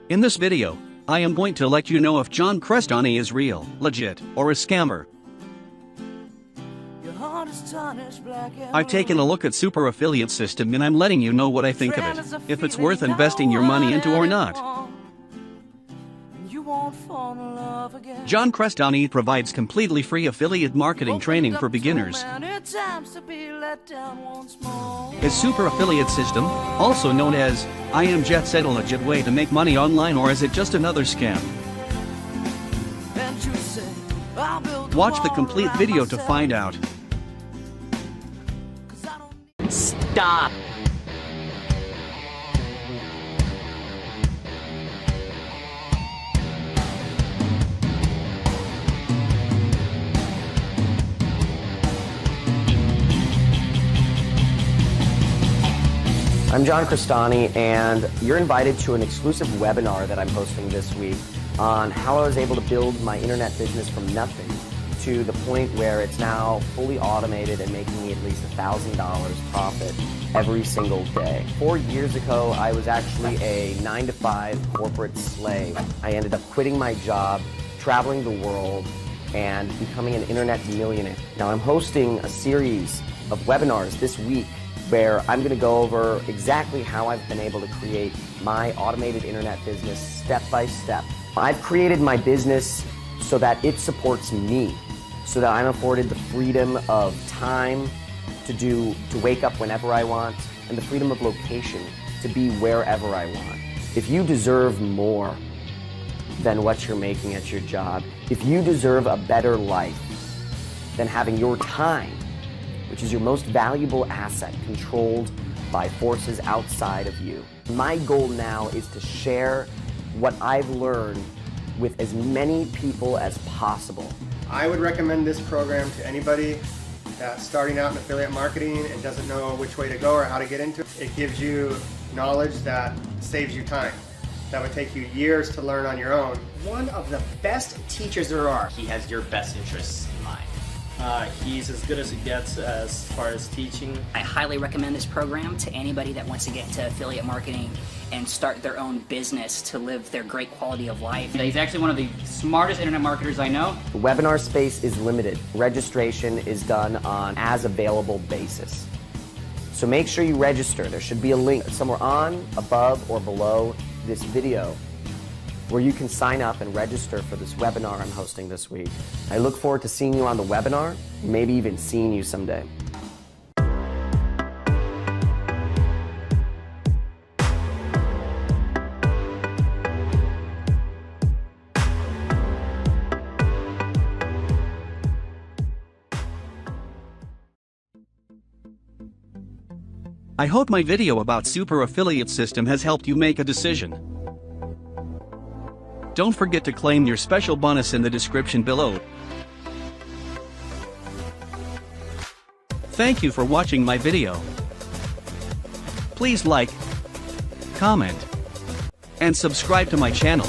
In this video, I am going to let you know if John Crestani is real, legit, or a scammer. I've taken a look at Super Affiliate System and I'm letting you know what I think of it, if it's worth investing your money into or not. John Crestani provides completely free affiliate marketing training for beginners. His Super Affiliate System, also known as I Am Jet Set, a legit way to make money online, or is it just another scam? Watch the complete video to find out. Stop! I'm John Crestani, and you're invited to an exclusive webinar that I'm hosting this week on how I was able to build my internet business from nothing to the point where it's now fully automated and making me at least $1,000 profit every single day. 4 years ago, I was actually a 9-to-5 corporate slave. I ended up quitting my job, traveling the world, and becoming an internet millionaire. Now I'm hosting a series of webinars this week where I'm going to go over exactly how I've been able to create my automated internet business step by step. I've created my business so that it supports me, so that I'm afforded the freedom of time to wake up whenever I want, and the freedom of location to be wherever I want. If you deserve more than what you're making at your job, if you deserve a better life than having your time, which is your most valuable asset, controlled by forces outside of you. My goal now is to share what I've learned with as many people as possible. I would recommend this program to anybody that's starting out in affiliate marketing and doesn't know which way to go or how to get into it. It gives you knowledge that saves you time. That would take you years to learn on your own. One of the best teachers there are. He has your best interests in mind. He's as good as it gets as far as teaching. I highly recommend this program to anybody that wants to get into affiliate marketing and start their own business to live their great quality of life. He's actually one of the smartest internet marketers I know. The webinar space is limited. Registration is done on as available basis. So make sure you register. There should be a link somewhere on, above, or below this video where you can sign up and register for this webinar I'm hosting this week. I look forward to seeing you on the webinar, maybe even seeing you someday. I hope my video about Super Affiliate System has helped you make a decision. Don't forget to claim your special bonus in the description below. Thank you for watching my video. Please like, comment, and subscribe to my channel.